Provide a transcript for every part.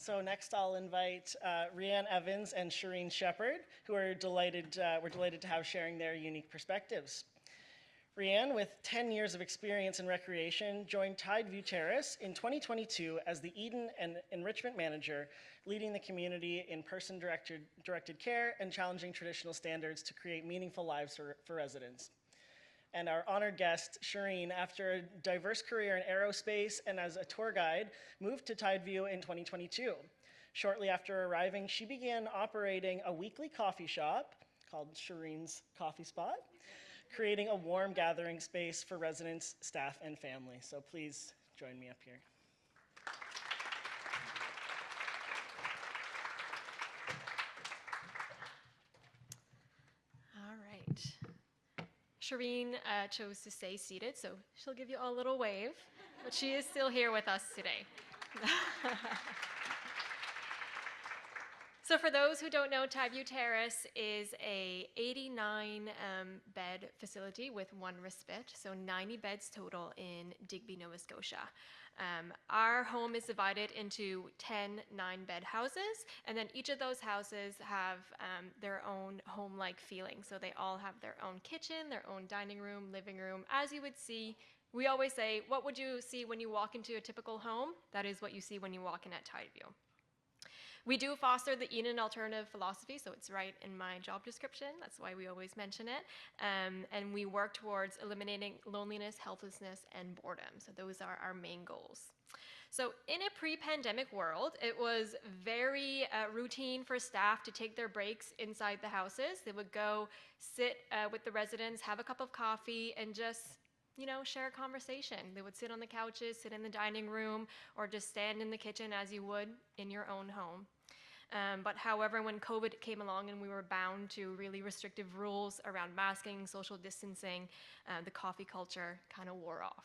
So next I'll invite Reanne Evans and Shaureen Shephard, who are we're delighted to have sharing their unique perspectives. Reanne, with 10 years of experience in recreation, joined Tideview Terrace in 2022 as the Eden and Enrichment Manager, leading the community in person-directed care and challenging traditional standards to create meaningful lives for residents. And our honored guest, Shaureen, after a diverse career in aerospace and as a tour guide, moved to Tideview in 2022. Shortly after arriving, she began operating a weekly coffee shop called Shaureen's Coffee Spot, creating a warm gathering space for residents, staff, and family. So please join me up here. All right. Shaureen chose to stay seated, so she'll give you a little wave, but she is still here with us today. So for those who don't know, Tideview Terrace is a 89 bed facility with one respite, so 90 beds total in Digby, Nova Scotia. Our home is divided into 10 9-bed houses, and then each of those houses have their own home-like feeling. So they all have their own kitchen, their own dining room, living room. As you would see, we always say, what would you see when you walk into a typical home? That is what you see when you walk in at Tideview. We do foster the Eden alternative philosophy, so it's right in my job description. That's why we always mention it. And we work towards eliminating loneliness, helplessness, and boredom. So those are our main goals. So in a pre-pandemic world, it was very routine for staff to take their breaks inside the houses. They would go sit with the residents, have a cup of coffee, and just share a conversation. They would sit on the couches, sit in the dining room, or just stand in the kitchen as you would in your own home. But however, when COVID came along and we were bound to really restrictive rules around masking, social distancing, the coffee culture kind of wore off.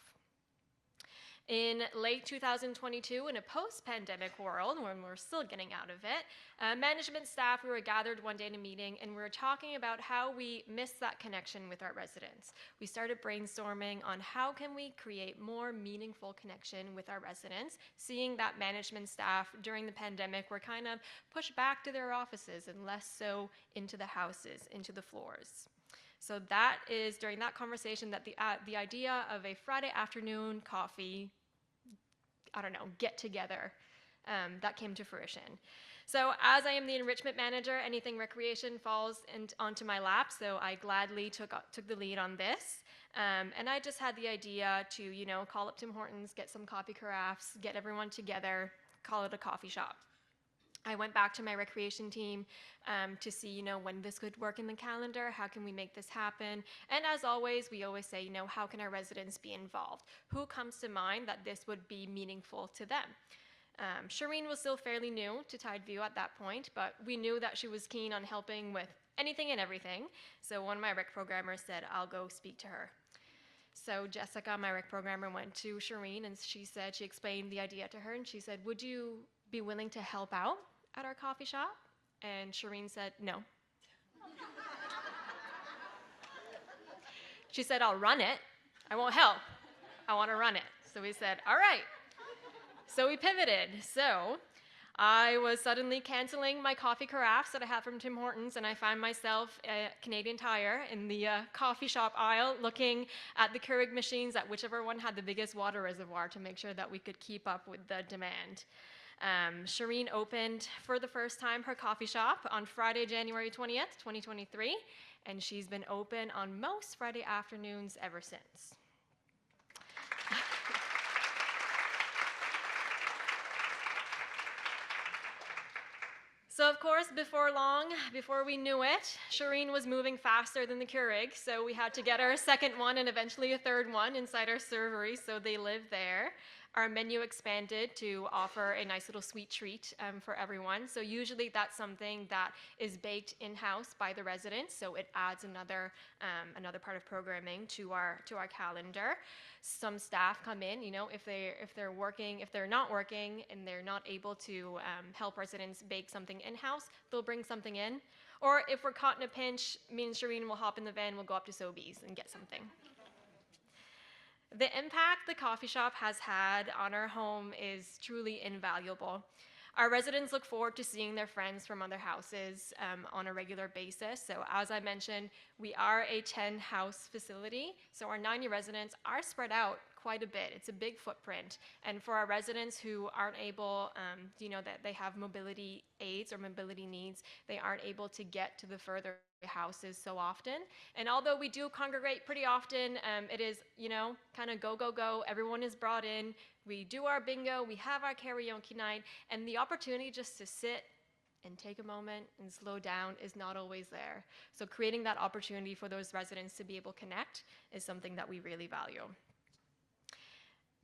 In late 2022, in a post-pandemic world, when we're still getting out of it, management staff, we were gathered one day in a meeting, and we were talking about how we missed that connection with our residents. We started brainstorming on how can we create more meaningful connection with our residents, seeing that management staff during the pandemic were kind of pushed back to their offices and less so into the houses, into the floors. So that is during that conversation that the idea of a Friday afternoon coffee, get together, that came to fruition. So as I am the enrichment manager, anything recreation falls onto my lap, so I gladly took the lead on this. And I just had the idea to, call up Tim Hortons, get some coffee carafes, get everyone together, call it a coffee shop. I went back to my recreation team to see, when this could work in the calendar, how can we make this happen? And as always, we always say, how can our residents be involved? Who comes to mind that this would be meaningful to them? Shaureen was still fairly new to Tideview at that point, but we knew that she was keen on helping with anything and everything. So one of my rec programmers said, I'll go speak to her. So Jessica, my rec programmer, went to Shaureen, and she explained the idea to her, and she said, would you be willing to help out at our coffee shop? And Shaureen said, no. She said, I'll run it. I won't help. I want to run it. So we said, all right. So we pivoted. So I was suddenly canceling my coffee carafes that I had from Tim Hortons, and I found myself at Canadian Tire in the coffee shop aisle looking at the Keurig machines at whichever one had the biggest water reservoir to make sure that we could keep up with the demand. Shaureen opened for the first time her coffee shop on Friday, January 20th, 2023, and she's been open on most Friday afternoons ever since. So of course, before we knew it, Shaureen was moving faster than the Keurig, so we had to get her a second one and eventually a third one inside our servery, so they live there. Our menu expanded to offer a nice little sweet treat for everyone. So usually that's something that is baked in-house by the residents, so it adds another part of programming to our calendar. Some staff come in, if they're not working and they're not able to help residents bake something in-house, they'll bring something in. Or if we're caught in a pinch, me and Shaureen will hop in the van, we'll go up to Sobeys and get something. The impact the coffee shop has had on our home is truly invaluable. Our residents look forward to seeing their friends from other houses on a regular basis. So as I mentioned, we are a 10-house facility, so our 90 residents are spread out quite a bit. It's a big footprint. And for our residents who aren't able, that they have mobility aids or mobility needs, they aren't able to get to the further houses so often. And although we do congregate pretty often, it is, kind of go, go, go. Everyone is brought in. We do our bingo. We have our karaoke night. And the opportunity just to sit and take a moment and slow down is not always there. So creating that opportunity for those residents to be able to connect is something that we really value.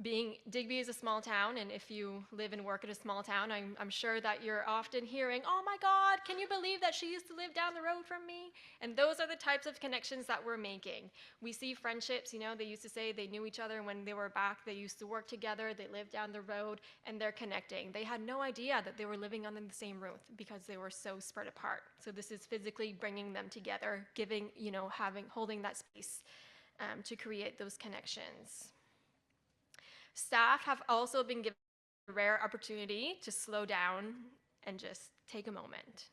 Digby is a small town, and if you live and work in a small town, I'm sure that you're often hearing, oh my God, can you believe that she used to live down the road from me? And those are the types of connections that we're making. We see friendships, they used to say they knew each other when they were back, they used to work together, they lived down the road, and they're connecting. They had no idea that they were living under the same roof because they were so spread apart. So this is physically bringing them together, holding that space to create those connections. Staff have also been given a rare opportunity to slow down and just take a moment.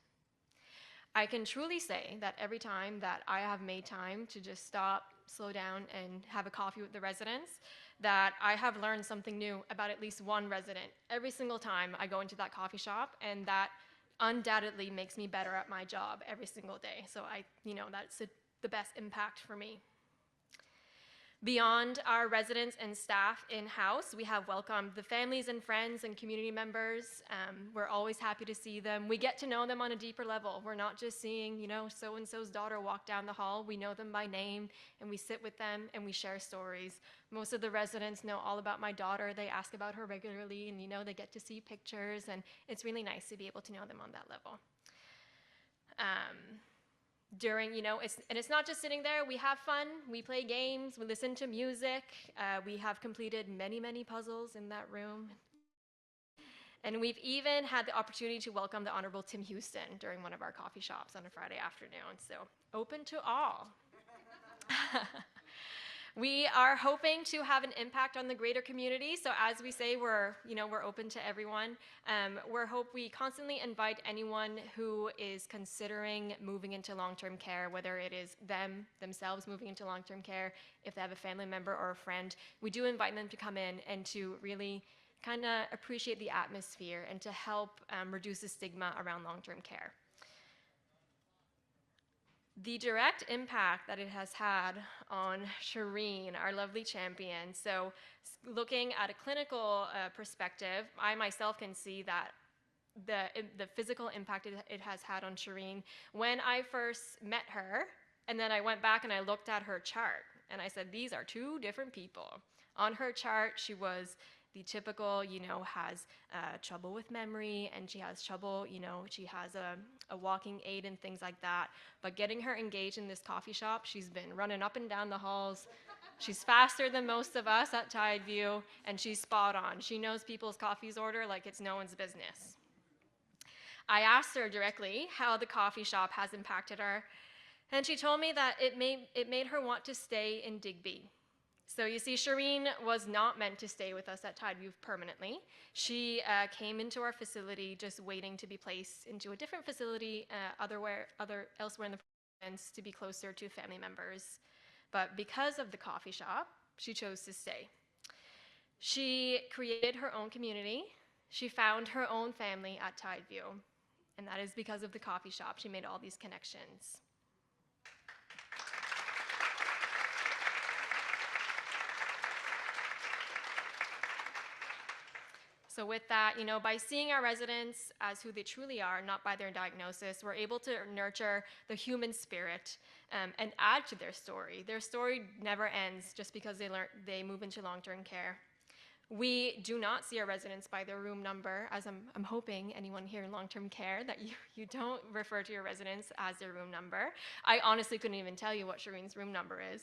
I can truly say that every time that I have made time to just stop, slow down, and have a coffee with the residents, that I have learned something new about at least one resident every single time I go into that coffee shop, and that undoubtedly makes me better at my job every single day. So that's the best impact for me. Beyond our residents and staff in-house, we have welcomed the families and friends and community members. We're always happy to see them. We get to know them on a deeper level. We're not just seeing, so-and-so's daughter walk down the hall. We know them by name, and we sit with them, and we share stories. Most of the residents know all about my daughter. They ask about her regularly, and, they get to see pictures, and it's really nice to be able to know them on that level. It's not just sitting there. We have fun, we play games, we listen to music. We have completed many, many puzzles in that room. And we've even had the opportunity to welcome the Honorable Tim Houston during one of our coffee shops on a Friday afternoon. So open to all. We are hoping to have an impact on the greater community. So as we say, we're open to everyone. We constantly invite anyone who is considering moving into long-term care, whether it is themselves moving into long-term care, if they have a family member or a friend. We do invite them to come in and to really kind of appreciate the atmosphere and to help reduce the stigma around long-term care. The direct impact that it has had on Shaureen, our lovely champion. So looking at a clinical perspective, I myself can see that the physical impact it has had on Shaureen. When I first met her, and then I went back and I looked at her chart, and I said, these are two different people. On her chart, she was the typical, has trouble with memory, and she has trouble, she has a walking aid and things like that. But getting her engaged in this coffee shop, she's been running up and down the halls. She's faster than most of us at Tideview, and she's spot on. She knows people's coffees order like it's no one's business. I asked her directly how the coffee shop has impacted her, and she told me that it made her want to stay in Digby. So you see, Shaureen was not meant to stay with us at Tideview permanently. She came into our facility just waiting to be placed into a different facility elsewhere in the province to be closer to family members. But because of the coffee shop, she chose to stay. She created her own community. She found her own family at Tideview. And that is because of the coffee shop. She made all these connections. So with that, by seeing our residents as who they truly are, not by their diagnosis, we're able to nurture the human spirit and add to their story. Their story never ends just because they move into long-term care. We do not see our residents by their room number, as I'm hoping anyone here in long-term care that you don't refer to your residents as their room number. I honestly couldn't even tell you what Shaureen's room number is.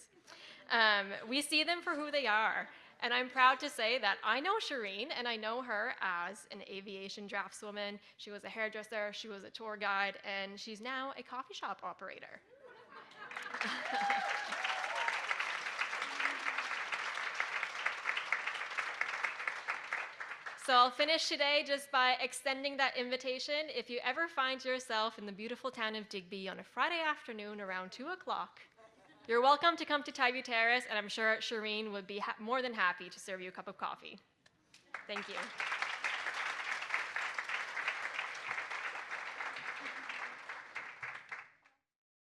We see them for who they are. And I'm proud to say that I know Shaureen, and I know her as an aviation draftswoman. She was a hairdresser, she was a tour guide, and she's now a coffee shop operator. So I'll finish today just by extending that invitation. If you ever find yourself in the beautiful town of Digby on a Friday afternoon around 2 o'clock, you're welcome to come to Tideview Terrace, and I'm sure Shaureen would be more than happy to serve you a cup of coffee. Thank you.